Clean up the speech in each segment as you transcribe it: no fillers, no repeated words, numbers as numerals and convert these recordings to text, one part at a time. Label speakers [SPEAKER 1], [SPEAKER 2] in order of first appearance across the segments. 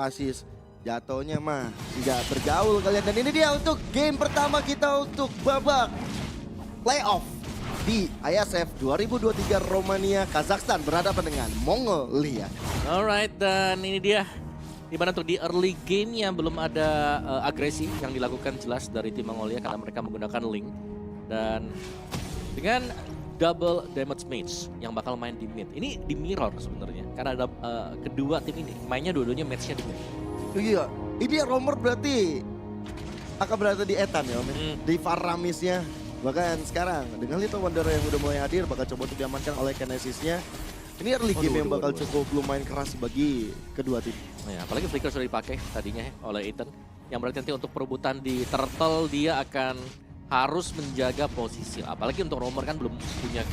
[SPEAKER 1] Asis jatuhnya mah tidak bergaul kalian, dan ini dia untuk game pertama kita untuk babak playoff di ISF 2023 Romania Kazakhstan berhadapan dengan Mongolia.
[SPEAKER 2] Alright, dan ini dia dimana tuh di early game-nya belum ada agresi yang dilakukan jelas dari tim Mongolia karena mereka menggunakan Link. Dan dengan double damage match yang bakal main di mid. Ini di mirror sebenarnya karena ada kedua tim ini mainnya dua-duanya matchnya di mid.
[SPEAKER 1] Iya, ini Romer berarti akan berada di Ethan ya Om, di Faramisnya. Bahkan sekarang dengan Little Wonder yang udah mulai hadir bakal coba untuk diamankan oleh Kinesisnya. Ini early game yang bakal cukup lumayan keras bagi kedua tim.
[SPEAKER 2] Ya, apalagi Flicker sudah dipakai tadinya oleh Ethan. Yang berarti nanti untuk perebutan di Turtle dia akan harus menjaga posisi. Apalagi untuk Romer kan belum punya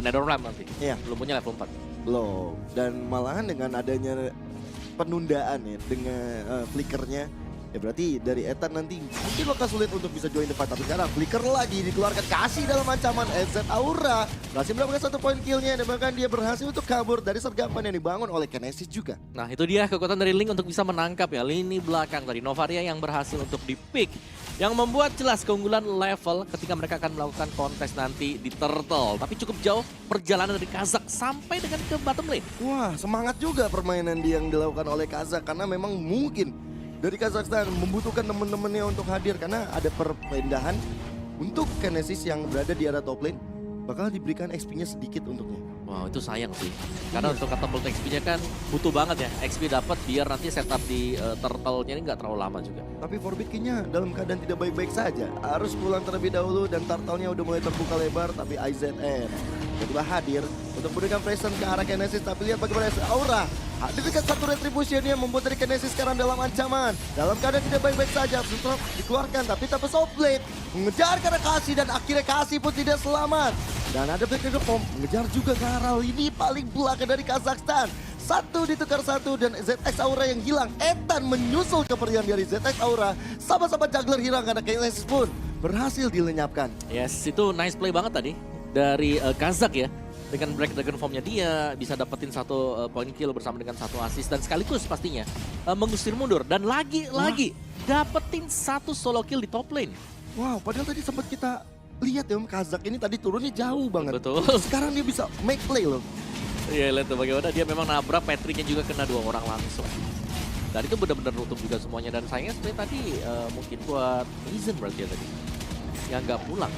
[SPEAKER 2] Netherrealm nanti.
[SPEAKER 1] Iya.
[SPEAKER 2] Belum punya level 4.
[SPEAKER 1] Belum. Dan malahan dengan adanya penundaan ya dengan flickernya, ya berarti dari Ethan nanti mungkin bakal sulit untuk bisa join the fight. Tapi sekarang flicker lagi dikeluarkan, kasih dalam ancaman EZ Aura. Berhasil mendapatkan 1 poin killnya dan bahkan dia berhasil untuk kabur dari sergapan yang dibangun oleh Kinesis juga.
[SPEAKER 2] Nah itu dia kekuatan dari Link untuk bisa menangkap ya lini belakang tadi Novaria yang berhasil untuk di-pick. Yang membuat jelas keunggulan level ketika mereka akan melakukan kontes nanti di Turtle. Tapi cukup jauh perjalanan dari Kazakh sampai dengan ke bottom lane.
[SPEAKER 1] Wah, semangat juga permainan yang dilakukan oleh Kazakh karena memang mungkin dari Kazakhstan membutuhkan teman-temannya untuk hadir karena ada perpindahan untuk Kinesis yang berada di area top lane bakal diberikan XP-nya sedikit untuknya.
[SPEAKER 2] Wow itu sayang sih. Karena untuk catapult XP-nya kan butuh banget ya. XP dapat biar nanti setup di Turtle-nya ini nggak terlalu lama juga.
[SPEAKER 1] Tapi Forbid kayaknya dalam keadaan tidak baik-baik saja. Harus pulang terlebih dahulu dan Turtle-nya udah mulai terbuka lebar. Tapi IZN tiba-tiba hadir untuk memberikan presence ke arah Kinesis. Tapi lihat bagaimana Aura hadir dengan satu retribution yang membuat dari Kinesis sekarang dalam ancaman. Dalam keadaan tidak baik-baik saja. Sutra dikeluarkan tapi tanpa Softblade. Mengejar karena Kasih dan akhirnya Kasih pun tidak selamat. Dan ada Black Form mengejar juga ke arah ini paling belakang dari Kazakhstan. 1 ditukar 1 dan ZX Aura yang hilang. Ethan menyusul kepergian dari ZX Aura. Sama-sama juggler hilang karena Kinesis pun berhasil dilenyapkan.
[SPEAKER 2] Yes, itu nice play banget tadi dari Kazakh ya. Dengan Black Dragon Form-nya dia bisa dapetin 1 point kill bersama dengan 1 assist dan sekaligus pastinya mengusir mundur dan lagi-lagi dapetin 1 solo kill di top lane.
[SPEAKER 1] Wow, padahal tadi sempat kita lihat ya Om, Kazakh ini tadi turunnya jauh banget.
[SPEAKER 2] Betul.
[SPEAKER 1] Sekarang dia bisa make play loh.
[SPEAKER 2] Iya, lihat tuh bagaimana dia memang nabrak, Patricknya juga kena 2 orang langsung. Dan itu benar-benar nutup juga semuanya. Dan sayangnya sebenarnya tadi mungkin buat Aizen berarti ya tadi yang nggak pulang.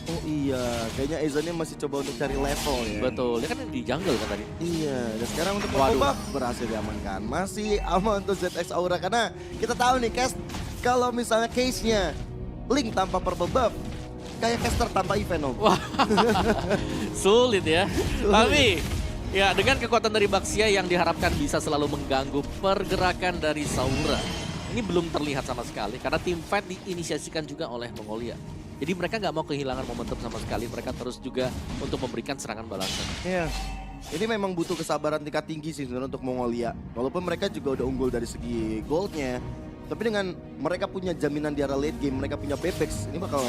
[SPEAKER 1] Oh iya, kayaknya Aizennya masih coba untuk cari level ya.
[SPEAKER 2] Betul, dia kan di jungle kan tadi.
[SPEAKER 1] Iya, dan sekarang untuk
[SPEAKER 2] Waduh.
[SPEAKER 1] Buff berhasil diamankan. Masih aman untuk ZX Aura karena kita tahu nih kalau misalnya case-nya Link tanpa purple buff, kayak caster tanpa event Om.
[SPEAKER 2] Wah, sulit ya. Tapi ya dengan kekuatan dari Baxia yang diharapkan bisa selalu mengganggu pergerakan dari Saura. Ini belum terlihat sama sekali karena tim fight diinisiasikan juga oleh Mongolia. Jadi mereka nggak mau kehilangan momentum sama sekali. Mereka terus juga untuk memberikan serangan balasan.
[SPEAKER 1] Iya. Ini memang butuh kesabaran tingkat tinggi sih sebenarnya untuk Mongolia. Walaupun mereka juga udah unggul dari segi goldnya. Tapi dengan mereka punya jaminan di arah late game, mereka punya Bebex. Ini bakal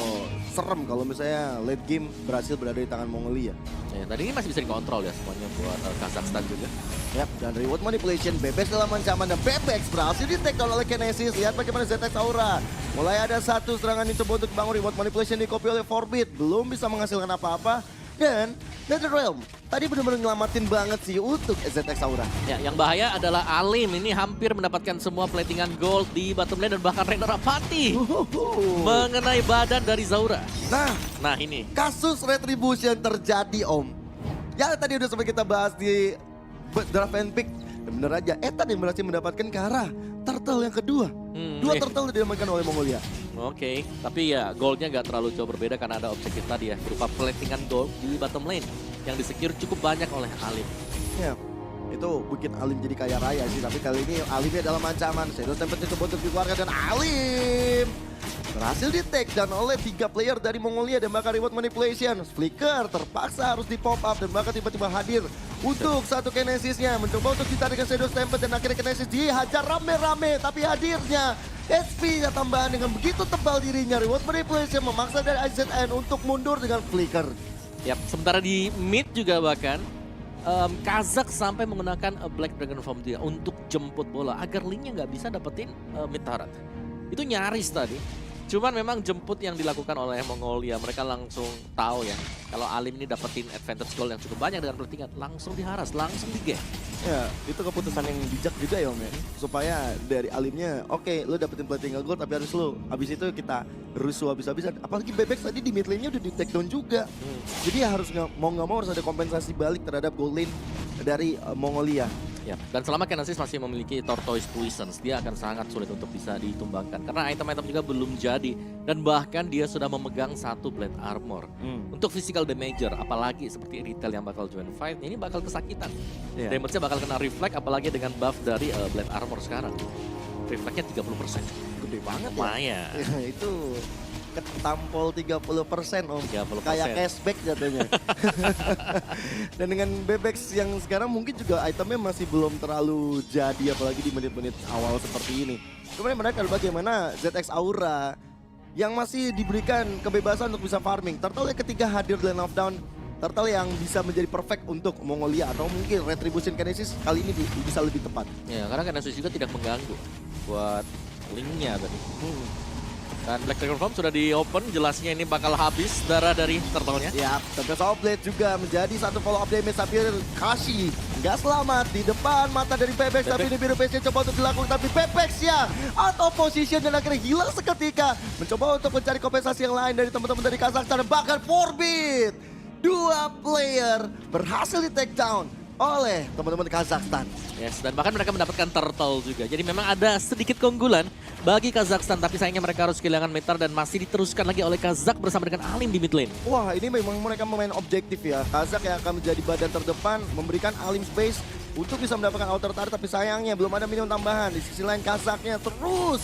[SPEAKER 1] serem kalau misalnya late game berhasil berada di tangan Mongolia.
[SPEAKER 2] Ya, tadi ini masih bisa dikontrol ya semuanya buat Kazakhstan juga.
[SPEAKER 1] Yap, dan reward manipulation, Bebex dalam ancaman dan Bebex berhasil di-take down oleh Kinesis. Lihat bagaimana ZX Aura. Mulai ada 1 serangan yang coba untuk bangun, reward manipulation di-copy oleh Forbid. Belum bisa menghasilkan apa-apa. Dan Netherrealm tadi benar-benar nyelamatin banget sih untuk ZX Aura.
[SPEAKER 2] Ya, yang bahaya adalah Alim ini hampir mendapatkan semua platingan gold di bottom lane dan bahkan Rainer Apathy mengenai badan dari Zaura. Nah ini
[SPEAKER 1] Kasus retribution terjadi Om. Ya tadi udah sempat kita bahas di draft and pick. Dan bener aja, Ethan yang berhasil mendapatkan ke arah Turtle yang kedua. 2 Turtle diamankan oleh Mongolia.
[SPEAKER 2] Oke, tapi ya goldnya nggak terlalu jauh berbeda karena ada objektif tadi ya berupa platingan gold di bottom lane yang disecure cukup banyak oleh Alim.
[SPEAKER 1] Ya, itu bikin Alim jadi kaya raya sih. Tapi kali ini Alimnya dalam ancaman. Shadow Tempest coba untuk dikeluarkan dan Alim berhasil di-take down oleh 3 player dari Mongolia dan bahkan reward manipulation. Flicker terpaksa harus di-pop up dan bahkan tiba-tiba hadir untuk 1 Kinesisnya. Mencoba untuk ditarikan Shadow Tempest dan akhirnya Kinesis dihajar rame-rame. Tapi hadirnya HP-nya tambahan dengan begitu tebal dirinya. Reward manipulation memaksa dari IZN untuk mundur dengan Flicker.
[SPEAKER 2] Yap, sementara di mid juga bahkan Kazak sampai menggunakan Black Dragon Form dia untuk jemput bola agar Link-nya nggak bisa dapetin mid turret. Itu nyaris tadi. Cuman memang jemput yang dilakukan oleh Mongolia, mereka langsung tahu ya kalau Alim ini dapetin advantage goal yang cukup banyak dengan pertingkat, langsung diharas, langsung di-game.
[SPEAKER 1] Ya, itu keputusan yang bijak juga ya Om ya. Supaya dari Alimnya, oke, lu dapetin plating goal tapi harus lu. Abis itu kita rusuh habis-habisan. Apalagi Bebek tadi di mid lane-nya udah di take down juga. Jadi harus mau nggak mau harus ada kompensasi balik terhadap goal lane dari Mongolia.
[SPEAKER 2] Ya, dan selama Genesis masih memiliki Tortoise Puissance, dia akan sangat sulit untuk bisa ditumbangkan. Karena item-item juga belum jadi. Dan bahkan dia sudah memegang 1 Blade Armor. Untuk physical damager, apalagi seperti Retail yang bakal join fight, ini bakal kesakitan.
[SPEAKER 1] Yeah.
[SPEAKER 2] Damage-nya bakal kena reflect, apalagi dengan buff dari Blade Armor sekarang. Reflect-nya 30%.
[SPEAKER 1] Gede banget ya.
[SPEAKER 2] Lumayan.
[SPEAKER 1] Itu ketampol 30% Om.
[SPEAKER 2] 30%.
[SPEAKER 1] Kayak cashback jatuhnya. Dan dengan Bebex yang sekarang mungkin juga itemnya masih belum terlalu jadi apalagi di menit-menit awal seperti ini. Kemudian mereka bagaimana ZX Aura yang masih diberikan kebebasan untuk bisa farming. Turtle yang ketiga hadir di Lane of Down. Turtle yang bisa menjadi perfect untuk Mongolia atau mungkin Retribution Kinesis kali ini bisa lebih tepat.
[SPEAKER 2] Ya, karena Kinesis juga tidak mengganggu buat Link-nya tadi. Dan Black Dragon Form sudah di-open, jelasnya ini bakal habis darah dari turtle-nya.
[SPEAKER 1] Ya, Tempest of Blade juga menjadi satu follow up damage tapi Kashi nggak selamat di depan mata dari Pepex. Tapi ini biru PC coba untuk dilakukan tapi Pepex ya out of position dan akhirnya hilang seketika. Mencoba untuk mencari kompensasi yang lain dari teman-teman dari Kazakhstan dan bahkan Forbid. 2 player berhasil di take down oleh teman-teman Kazakhstan.
[SPEAKER 2] Yes, dan bahkan mereka mendapatkan turtle juga. Jadi memang ada sedikit keunggulan bagi Kazakhstan, tapi sayangnya mereka harus kehilangan meter dan masih diteruskan lagi oleh Kazak bersama dengan Alim di mid lane.
[SPEAKER 1] Wah, ini memang mereka memain objektif ya. Kazak yang akan menjadi badan terdepan, memberikan Alim space untuk bisa mendapatkan outer turret, tapi sayangnya belum ada minion tambahan. Di sisi lain Kazaknya terus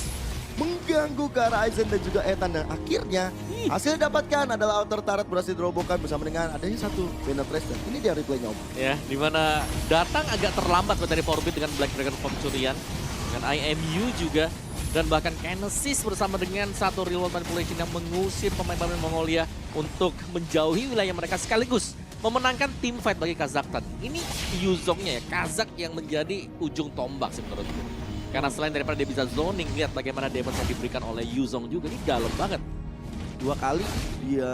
[SPEAKER 1] mengganggu ke arah Aizen dan juga Ethan, dan akhirnya hasil dapatkan adalah outer turret berhasil dirobohkan bersama dengan adanya satu penetration. Ini dia replaynya Om.
[SPEAKER 2] Ya, dimana datang agak terlambat dari Forbid dengan Black Dragon Form curian, dengan IMU juga, dan bahkan Kinesis bersama dengan satu real world manipulation yang mengusir pemain-pemain Mongolia untuk menjauhi wilayah mereka sekaligus memenangkan tim fight bagi Kazakhstan. Ini Yuzongnya ya, Kazak yang menjadi ujung tombak sih menurutku. Karena selain daripada dia bisa zoning, lihat bagaimana damage yang diberikan oleh Yuzong juga, ini dalam banget.
[SPEAKER 1] 2 kali dia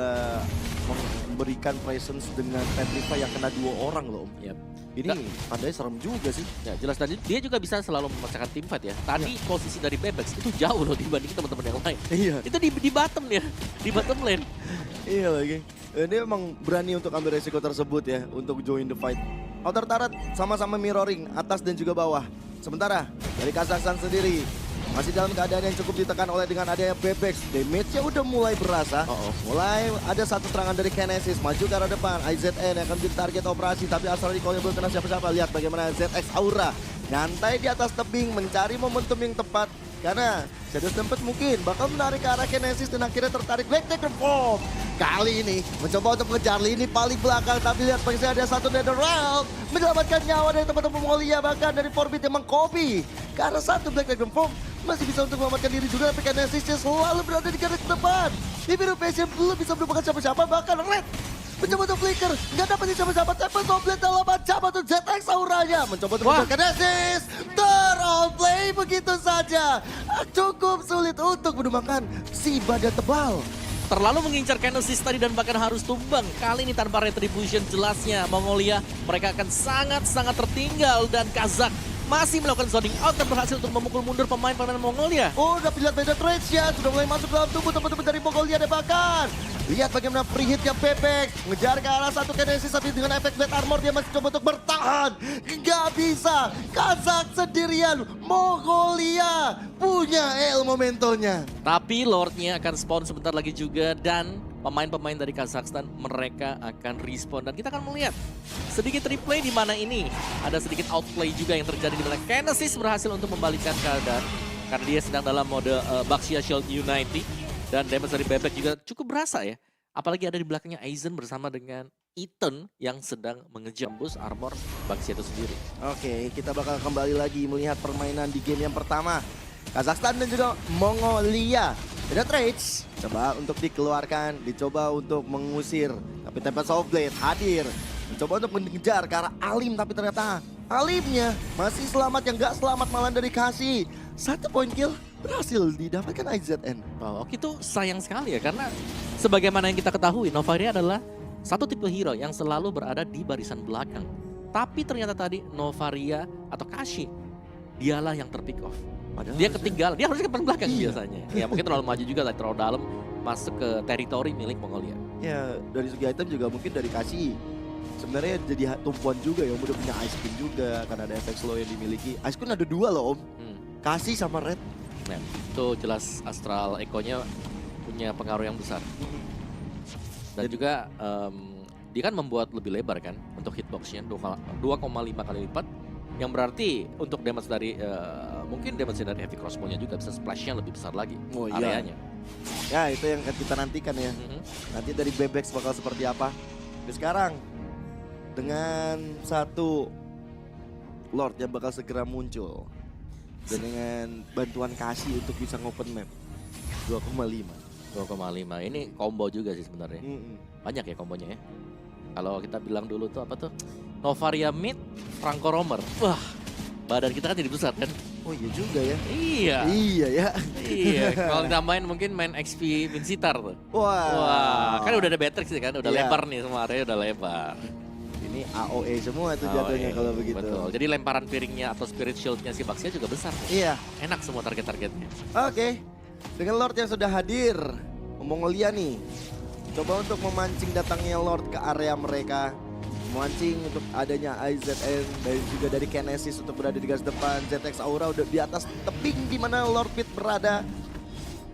[SPEAKER 1] memberikan presence dengan Petrify yang kena 2 orang loh Om.
[SPEAKER 2] Yep.
[SPEAKER 1] Ini padahal serem juga sih.
[SPEAKER 2] Ya jelas, tadi dia juga bisa selalu memecahkan tim fight ya. Tadi posisi dari Bebex itu jauh loh dibanding teman-teman yang lain.
[SPEAKER 1] Iya.
[SPEAKER 2] Itu di bottom ya, di bottom lane.
[SPEAKER 1] Iya lagi. Dia memang berani untuk ambil resiko tersebut ya, untuk join the fight. Outer turret sama-sama mirroring, atas dan juga bawah. Sementara dari Kazakhstan sendiri masih dalam keadaan yang cukup ditekan oleh dengan adanya Bebex. Damage-nya udah mulai berasa. Mulai ada satu serangan dari Kinesis maju ke arah depan. IZN yang akan menjadi target operasi, tapi asal recall-nya belum kena siapa-siapa. Lihat bagaimana ZX Aura nyantai di atas tebing mencari momentum yang tepat. Karena Shadow Tempest mungkin bakal menarik ke arah Kinesis dan akhirnya tertarik Black Dragon Form. Kali ini mencoba untuk mengejar lini paling belakang, tapi lihat bagaimana ada satu Netherrealm menyelamatkan nyawa dari teman-teman Mongolia, bahkan dari Forbid yang mengkopi. Karena satu Black Dragon Form masih bisa untuk menyelamatkan diri juga, tapi Kinesis selalu berada di garis depan. Biru Passion belum bisa menemukan siapa-siapa, bahkan Red mencoba untuk flicker, nggak dapat siapa-siapa. Tempest of Blade dalam ancaman untuk ZX Auranya. Mencoba untuk mengejar Kinesis, terplay begitu saja. Cukup sulit untuk menumbangkan si badan tebal.
[SPEAKER 2] Terlalu mengincar Kinesis tadi dan bahkan harus tumbang. Kali ini tanpa retribution, jelasnya Mongolia mereka akan sangat-sangat tertinggal, dan Kazak masih melakukan zoning out dan berhasil untuk memukul mundur pemain-pemain Mongolia.
[SPEAKER 1] Oh, udah lihat beda trades ya, sudah mulai masuk dalam tubuh teman-teman dari Mongolia, dan bahkan lihat bagaimana free hitnya Pepex ngejar ke arah satu Kinesis, tapi dengan efek Blade Armor dia masih coba untuk bertahan. Nggak bisa, Kazak sendirian, Mongolia punya El Momentonya.
[SPEAKER 2] Tapi Lordnya akan spawn sebentar lagi juga, dan pemain-pemain dari Kazakhstan mereka akan respawn, dan kita akan melihat sedikit replay di mana ini ada sedikit outplay juga yang terjadi di mana Kinesis berhasil untuk membalikkan keadaan karena dia sedang dalam mode Baxia Shield Unity, dan damage dari Bebek juga cukup berasa ya. Apalagi ada di belakangnya Aizen bersama dengan Ethan yang sedang mengejambus armor Baxia itu sendiri.
[SPEAKER 1] Oke, kita bakal kembali lagi melihat permainan di game yang pertama. Kazakhstan dan juga Mongolia. Ada trades, coba untuk dikeluarkan, dicoba untuk mengusir. Tapi Tempest of Blade hadir, Coba untuk mengejar ke arah Alim, tapi ternyata Alimnya masih selamat, yang gak selamat malah dari Kasih. 1 poin kill berhasil didapatkan IZN.
[SPEAKER 2] Wow, oke, itu sayang sekali ya, karena sebagaimana yang kita ketahui, Novaria adalah satu tipe hero yang selalu berada di barisan belakang. Tapi ternyata tadi Novaria atau Kashi, dialah yang terpick off.
[SPEAKER 1] Padahal
[SPEAKER 2] Dia ketinggalan, dia harusnya ke depan belakang
[SPEAKER 1] Iya.
[SPEAKER 2] biasanya. Ya mungkin terlalu maju juga, terlalu dalam, masuk ke teritori milik Mongolia.
[SPEAKER 1] Ya dari segi item juga mungkin dari Kasih. Sebenarnya jadi tumpuan juga ya, udah punya Ice Queen juga karena ada efek slow yang dimiliki. Ice Queen ada 2 loh Om, Kasih sama Red.
[SPEAKER 2] Nah, itu jelas Astral Echo-nya punya pengaruh yang besar. Dan juga dia kan membuat lebih lebar kan untuk hitbox-nya 2,5 kali lipat. Yang berarti untuk damage dari mungkin damage dari heavy crossbow-nya juga bisa splash-nya lebih besar lagi
[SPEAKER 1] Oh, iya.
[SPEAKER 2] areanya.
[SPEAKER 1] Ya itu yang akan kita nantikan ya. Nanti dari Bebex bakal seperti apa. Tapi sekarang dengan 1 Lord yang bakal segera muncul. Dan dengan bantuan Kasih untuk bisa ngopen map 2,5.
[SPEAKER 2] 2,5 ini combo juga sih sebenarnya. Banyak ya kombonya ya. Kalau kita bilang dulu tuh apa tuh? Novaria mid, Franco Romer. Wah, badan kita kan jadi besar kan?
[SPEAKER 1] Oh iya juga ya.
[SPEAKER 2] Iya.
[SPEAKER 1] Iya ya.
[SPEAKER 2] Iya, kalau kita mungkin main XP Vincitar tuh.
[SPEAKER 1] Wah.
[SPEAKER 2] Wah, kan udah ada Beatrix sih kan, udah
[SPEAKER 1] Iya.
[SPEAKER 2] lebar nih semua area udah lebar.
[SPEAKER 1] Ini AOE semua tuh jatuhnya kalau begitu.
[SPEAKER 2] Betul. Jadi lemparan piringnya atau spirit shieldnya si Baxia juga besar.
[SPEAKER 1] Iya.
[SPEAKER 2] Enak semua target-targetnya.
[SPEAKER 1] Oke. Dengan Lord yang sudah hadir, Mongolia nih coba untuk memancing datangnya Lord ke area mereka. Memancing untuk adanya IZN dan juga dari Kinesis untuk berada di garis depan. ZX Aura udah di atas tebing di mana Lord Pit berada.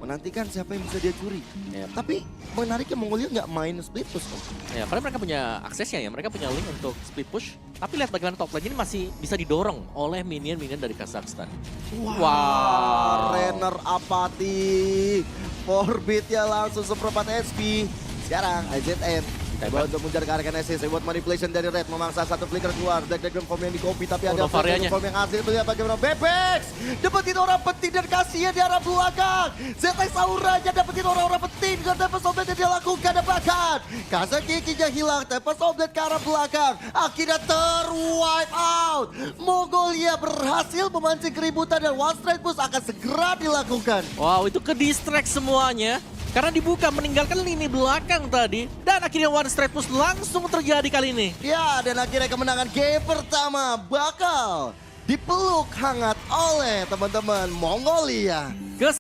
[SPEAKER 1] Menantikan siapa yang bisa dia curi.
[SPEAKER 2] Ya,
[SPEAKER 1] Tapi menariknya Mongolia nggak main split push kok.
[SPEAKER 2] ya, karena mereka punya aksesnya ya, mereka punya link untuk split push. Tapi lihat bagaimana top lane ini masih bisa didorong oleh minion-minion dari Kazakhstan. Wow.
[SPEAKER 1] Renner apati. Forbit ya langsung seperempat SP. Sekarang IZN coba untuk mengejar ke arah Kinesis. Buat manipulation dari Red, memangsa 1 flicker keluar. Dragon Form yang di copy, tapi ada
[SPEAKER 2] Novarianya.
[SPEAKER 1] Dragon Form yang hasil. Lihat bagaimana Bebex dapetin orang penting dan kasihnya di arah belakang. ZX Auranya dapetin orang-orang penting dengan Tempest of Blade yang dia lakukan dan bahkan Kazakikinya hilang. Tempest of Blade ke arah belakang akhirnya terwipe out. Mongolia berhasil memancing keributan dan one straight push akan segera dilakukan.
[SPEAKER 2] Wow, itu ke distract semuanya. Karena dibuka meninggalkan lini belakang tadi. Dan akhirnya one straight push langsung terjadi kali ini.
[SPEAKER 1] Ya, dan akhirnya kemenangan game pertama bakal dipeluk hangat oleh teman-teman Mongolia.